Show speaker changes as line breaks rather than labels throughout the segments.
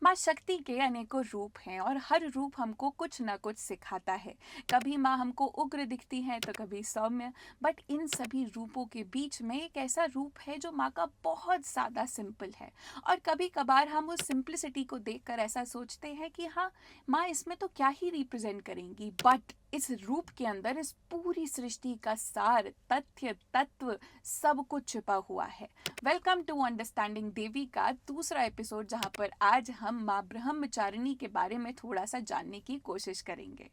माँ शक्ति के अनेकों रूप हैं और हर रूप हमको कुछ ना कुछ सिखाता है। कभी माँ हमको उग्र दिखती हैं तो कभी सौम्य। बट इन सभी रूपों के बीच में एक ऐसा रूप है जो माँ का बहुत ज़्यादा सिंपल है। और कभी कभार हम उस सिंपलिसिटी को देखकर ऐसा सोचते हैं कि हाँ, माँ इसमें तो क्या ही रिप्रेजेंट करेंगी। बट इस रूप के अंदर इस पूरी सृष्टि का सार, तथ्य, तत्व सब कुछ छिपा हुआ है। वेलकम टू अंडरस्टैंडिंग देवी का दूसरा एपिसोड, जहां पर आज हम माँ ब्रह्मचारिणी के बारे में थोड़ा सा जानने की कोशिश करेंगे।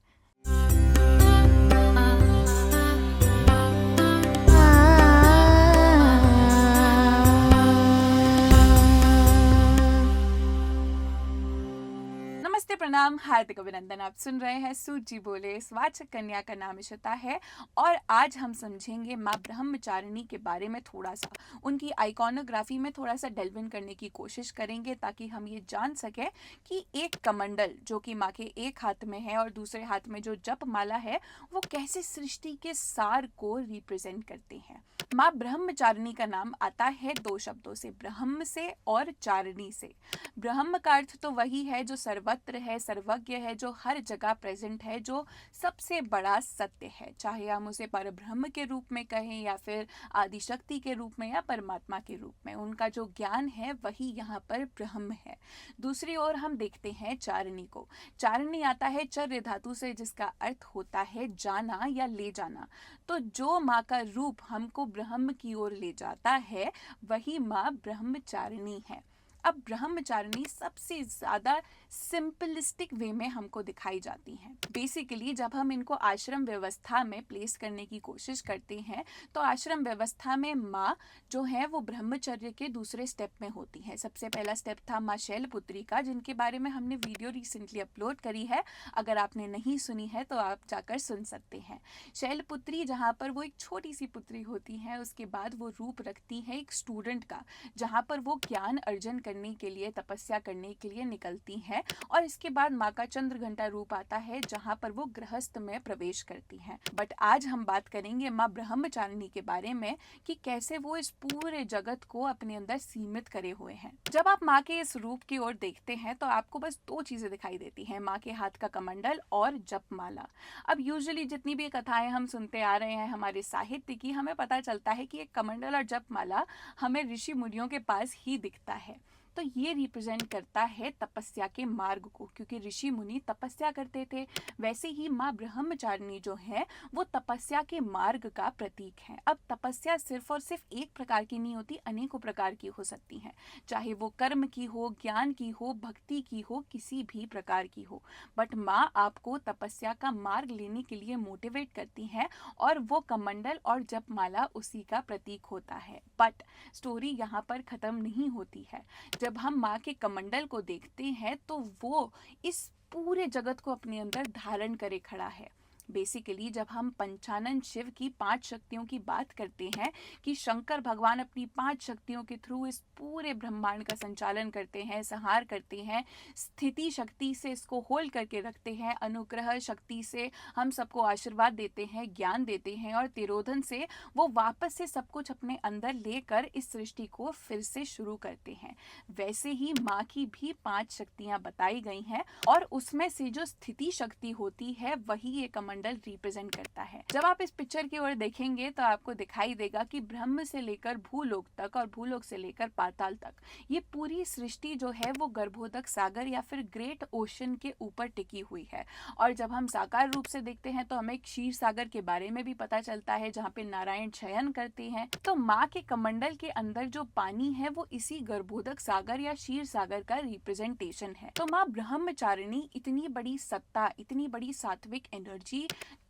नमस्ते, प्रणाम, हार्दिक अभिनंदन। आप सुन रहे हैं सूजी बोले। स्वाचक कन्या का नाम इशिता है और आज हम समझेंगे माँ ब्रह्मचारिणी के बारे में थोड़ा सा, उनकी आइकॉनोग्राफी में थोड़ा सा डेल्व इन करने की कोशिश करेंगे ताकि हम ये जान सकें कि एक कमंडल जो कि माँ के एक हाथ में है और दूसरे हाथ में जो जप माला है वो कैसे सृष्टि के सार को रिप्रेजेंट करते हैं। माँ ब्रह्मचारिणी का नाम आता है दो शब्दों से, ब्रह्म से और चारिणी से। ब्रह्म का अर्थ तो वही है जो सर्वत्र है, सर्वज्ञ है, जो हर जगह प्रेजेंट है, जो सबसे बड़ा सत्य है, चाहे हम उसे परब्रह्म के रूप में कहें या फिर आदि शक्ति के रूप में या परमात्मा के रूप में। उनका जो ज्ञान है वही यहाँ पर ब्रह्म है। दूसरी ओर हम देखते हैं चारिणी को। चारिणी आता है चर्य धातु से, जिसका अर्थ होता है जाना या ले जाना। तो जो माँ का रूप हमको ब्रह्म की ओर ले जाता है वही माँ ब्रह्मचारिणी है। अब ब्रह्मचारिणी सबसे ज्यादा सिंपलिस्टिक वे में हमको दिखाई जाती हैं। बेसिकली जब हम इनको आश्रम व्यवस्था में प्लेस करने की कोशिश करते हैं तो आश्रम व्यवस्था में माँ जो है वो ब्रह्मचर्य के दूसरे स्टेप में होती है। सबसे पहला स्टेप था माँ शैलपुत्री का, जिनके बारे में हमने वीडियो रिसेंटली अपलोड करी है। अगर आपने नहीं सुनी है तो आप जाकर सुन सकते हैं। शैलपुत्री जहाँ पर वो एक छोटी सी पुत्री होती है, उसके बाद वो रूप रखती है एक स्टूडेंट का, जहाँ पर वो ज्ञान अर्जन करने के लिए, तपस्या करने के लिए निकलती हैं। और इसके बाद माँ का चंद्रघंटा रूप आता है जहाँ पर वो गृहस्थ में प्रवेश करती हैं। बट आज हम बात करेंगे माँ ब्रह्मचारिणी के बारे में कि कैसे वो इस पूरे जगत को अपने अंदर सीमित करे हुए हैं। जब आप माँ के इस रूप की ओर देखते हैं तो आपको बस दो चीजें दिखाई देती हैं, माँ के हाथ का कमंडल और जपमाला। अब यूजुअली जितनी भी कथाएं हम सुनते आ रहे हैं हमारे साहित्य की, हमें पता चलता है कि एक कमंडल और जपमाला हमें ऋषि मुनियों के पास ही दिखता है। तो ये रिप्रेजेंट करता है तपस्या के मार्ग को, क्योंकि ऋषि मुनि तपस्या करते थे। वैसे ही माँ ब्रह्मचारिणी जो है वो तपस्या के मार्ग का प्रतीक है। अब तपस्या सिर्फ और सिर्फ एक प्रकार की नहीं होती, अनेकों प्रकार की हो सकती है, चाहे वो कर्म की हो, ज्ञान की हो, भक्ति की हो, किसी भी प्रकार की हो। बट माँ आपको तपस्या का मार्ग लेने के लिए मोटिवेट करती हैं और वो कमंडल और जपमाला उसी का प्रतीक होता है। बट स्टोरी यहाँ पर खत्म नहीं होती है। जब हम माँ के कमंडल को देखते हैं तो वो इस पूरे जगत को अपने अंदर धारण करे खड़ा है। बेसिकली जब हम पंचानन शिव की 5 शक्तियों की बात करते हैं कि शंकर भगवान अपनी 5 शक्तियों के थ्रू इस पूरे ब्रह्मांड का संचालन करते हैं, संहार करते हैं, स्थिति शक्ति से इसको होल्ड करके रखते हैं, अनुग्रह शक्ति से हम सबको आशीर्वाद देते हैं, ज्ञान देते हैं, और तिरोधन से वो वापस से सब कुछ अपने अंदर लेकर इस सृष्टि को फिर से शुरू करते हैं। वैसे ही माँ की भी 5 शक्तियां बताई गई हैं और उसमें से जो स्थिति शक्ति होती है वही ये कमंडल रिप्रेजेंट करता है। जब आप इस पिक्चर की ओर देखेंगे तो आपको दिखाई देगा कि ब्रह्म से लेकर भूलोक तक और भूलोक से लेकर पाताल तक ये पूरी सृष्टि जो है वो गर्भोदक सागर या फिर ग्रेट ओशन के ऊपर टिकी हुई है। और जब हम साकार रूप से देखते हैं तो हमें क्षीर सागर के बारे में भी पता चलता है, जहाँ पे नारायण शयन करते हैं। तो माँ के कमंडल के अंदर जो पानी है वो इसी गर्भोदक सागर या क्षीर सागर का रिप्रेजेंटेशन है। तो माँ ब्रह्मचारिणी इतनी बड़ी सत्ता, इतनी बड़ी सात्विक एनर्जी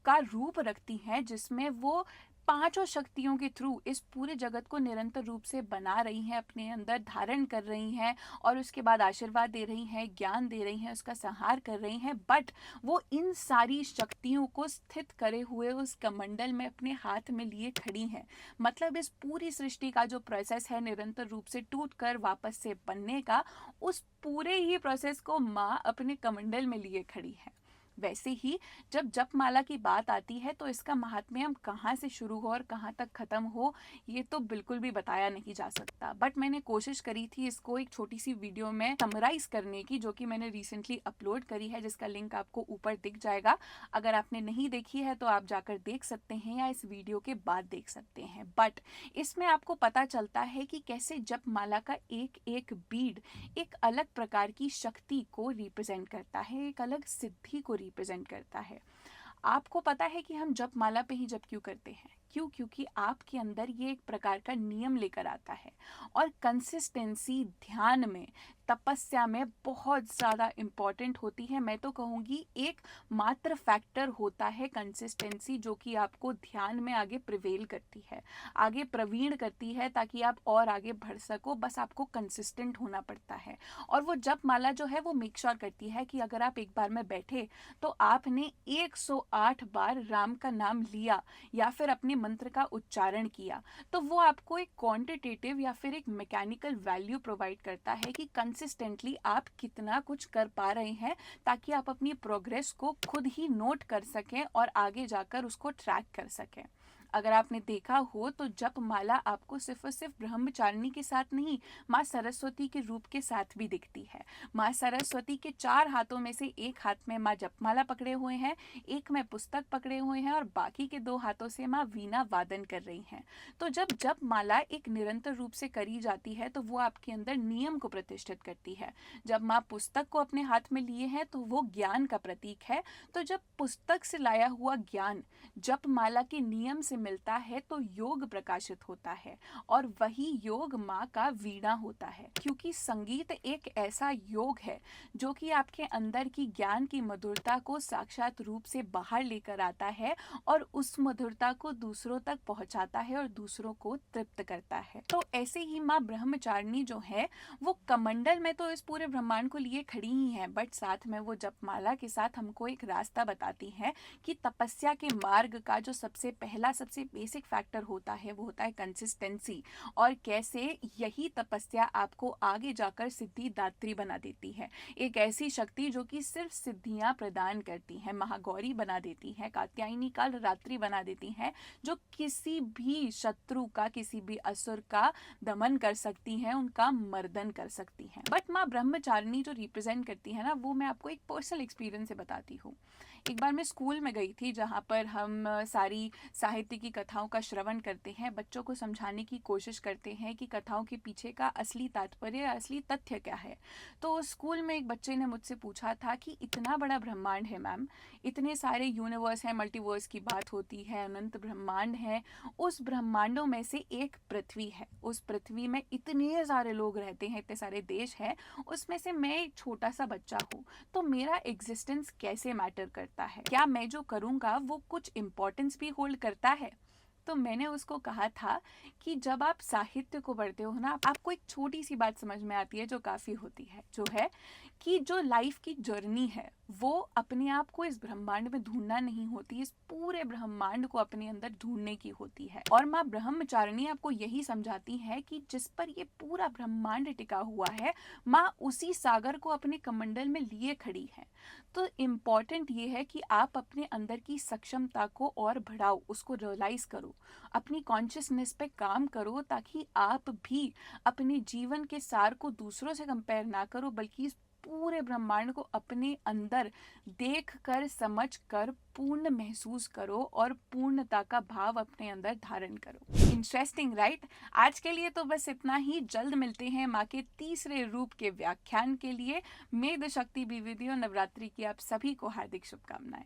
का रूप रखती हैं, जिसमें वो पांचों शक्तियों के थ्रू इस पूरे जगत को निरंतर रूप से बना रही हैं, अपने अंदर धारण कर रही हैं और उसके बाद आशीर्वाद दे रही हैं, ज्ञान दे रही हैं, उसका संहार कर रही हैं। बट वो इन सारी शक्तियों को स्थित करे हुए उस कमंडल में अपने हाथ में लिए खड़ी हैं। मतलब इस पूरी सृष्टि का जो प्रोसेस है निरंतर रूप से टूट कर वापस से बनने का, उस पूरे ही प्रोसेस को माँ अपने कमंडल में लिए खड़ी है। वैसे ही जब जपमाला की बात आती है तो इसका महात्म्य कहाँ से शुरू हो और कहाँ तक खत्म हो, ये तो बिल्कुल भी बताया नहीं जा सकता। बट मैंने कोशिश करी थी इसको एक छोटी सी वीडियो में समराइज करने की, जो कि मैंने रिसेंटली अपलोड करी है, जिसका लिंक आपको ऊपर दिख जाएगा। अगर आपने नहीं देखी है तो आप जाकर देख सकते हैं या इस वीडियो के बाद देख सकते हैं। बट इसमें आपको पता चलता है कि कैसे जपमाला का एक एक बीड एक अलग प्रकार की शक्ति को रिप्रेजेंट करता है, एक अलग सिद्धि को रिप्रेजेंट करता है। आपको पता है कि हम जपमाला पे ही जप क्यों करते हैं? क्यों? क्योंकि आपके अंदर ये एक प्रकार का नियम लेकर आता है और कंसिस्टेंसी ध्यान में, तपस्या में बहुत ज़्यादा इम्पॉर्टेंट होती है। मैं तो कहूँगी एक मात्र फैक्टर होता है कंसिस्टेंसी, जो कि आपको ध्यान में आगे प्रिवेल करती है, आगे प्रवीण करती है, ताकि आप और आगे बढ़ सको। बस आपको कंसिस्टेंट होना पड़ता है। और वो जपमाला जो है वो मेक श्योर करती है कि अगर आप एक बार में बैठे तो आपने 108 बार राम का नाम लिया या फिर अपने मंत्र का उच्चारण किया, तो वो आपको एक क्वांटिटेटिव या फिर एक मैकेनिकल वैल्यू प्रोवाइड करता है कि कंसिस्टेंटली आप कितना कुछ कर पा रहे हैं, ताकि आप अपनी प्रोग्रेस को खुद ही नोट कर सकें और आगे जाकर उसको ट्रैक कर सकें। अगर आपने देखा हो तो जपमाला आपको सिर्फ और सिर्फ ब्रह्मचारिणी के साथ नहीं, माँ सरस्वती के रूप के साथ भी दिखती है। माँ सरस्वती के 4 हाथों में से एक हाथ में माँ जपमाला पकड़े हुए हैं, एक में पुस्तक पकड़े हुए हैं और बाकी के 2 हाथों से माँ वीणा वादन कर रही हैं। तो जब जपमाला एक निरंतर रूप से करी जाती है तो वो आपके अंदर नियम को प्रतिष्ठित करती है। जब माँ पुस्तक को अपने हाथ में लिए हैं तो वो ज्ञान का प्रतीक है। तो जब पुस्तक से लाया हुआ ज्ञान जपमाला के नियम से मिलता है तो योग प्रकाशित होता है, और वही योग माँ का वीणा होता है। क्योंकि संगीत एक ऐसा योग है जो कि आपके अंदर की ज्ञान की मधुरता को साक्षात रूप से बाहर लेकर आता है और उस मधुरता को दूसरों तक पहुंचाता है और दूसरों को तृप्त करता है। तो ऐसे ही माँ ब्रह्मचारिणी जो है वो कमंडल में तो इस पूरे ब्रह्मांड को लिए खड़ी ही है, बट साथ में वो जपमाला के साथ हमको एक रास्ता बताती है कि तपस्या के मार्ग का जो सबसे पहला सबसे बेसिक फैक्टर होता है वो होता है कंसिस्टेंसी, और कैसे यही तपस्या आपको आगे जाकर सिद्धि दात्री बना देती है। एक ऐसी शक्ति जो कि सिर्फ सिद्धियां प्रदान करती है, महागौरी बना देती है, कात्यायनी काल रात्रि बना देती है, जो किसी भी शत्रु का, किसी भी असुर का दमन कर सकती हैं, उनका मर्दन कर सकती हैं। बट माँ ब्रह्मचारिणी जो रिप्रेजेंट करती है ना, वो मैं आपको एक पर्सनल एक्सपीरियंस से बताती हूँ। एक बार मैं स्कूल में गई थी जहाँ पर हम सारी साहित्य की कथाओं का श्रवण करते हैं, बच्चों को समझाने की कोशिश करते हैं कि कथाओं के पीछे का असली तात्पर्य, असली तथ्य क्या है। तो स्कूल में एक बच्चे ने मुझसे पूछा था कि इतना बड़ा ब्रह्मांड है मैम, इतने सारे यूनिवर्स हैं, मल्टीवर्स की बात होती है, अनंत ब्रह्मांड है, उस ब्रह्मांडों में से एक पृथ्वी है, उस पृथ्वी में इतने सारे लोग रहते हैं, इतने सारे देश हैं, उसमें से मैं एक छोटा सा बच्चा हूँ, तो मेरा एग्जिस्टेंस कैसे मैटर करता है? क्या मैं जो करूँगा वो कुछ इम्पोर्टेंस भी होल्ड करता है? तो मैंने उसको कहा था कि जब आप साहित्य को पढ़ते हो ना, आपको एक छोटी सी बात समझ में आती है जो काफ़ी होती है, जो है कि जो लाइफ की जर्नी है वो अपने आप को इस ब्रह्मांड में ढूंढना नहीं होती, इस पूरे ब्रह्मांड को अपने अंदर ढूंढने की होती है। और माँ ब्रह्मचारिणी आपको यही समझाती है कि जिस पर ये पूरा ब्रह्मांड टिका हुआ है, माँ उसी सागर को अपने कमंडल में लिए खड़ी है। तो इम्पॉर्टेंट ये है कि आप अपने अंदर की सक्षमता को और बढ़ाओ, उसको रियलाइज करो, अपनी कॉन्शियसनेस पे काम करो, ताकि आप भी अपने जीवन के सार को दूसरों से कंपेयर ना करो, बल्कि इस पूरे ब्रह्मांड को अपने अंदर देख कर, समझ कर, पूर्ण महसूस करो और पूर्णता का भाव अपने अंदर धारण करो। Interesting right? आज के लिए तो बस इतना ही। जल्द मिलते हैं माँ के तीसरे रूप के व्याख्यान के लिए। मेघ शक्ति बी विद यू। नवरात्रि की आप सभी को हार्दिक शुभकामनाएं।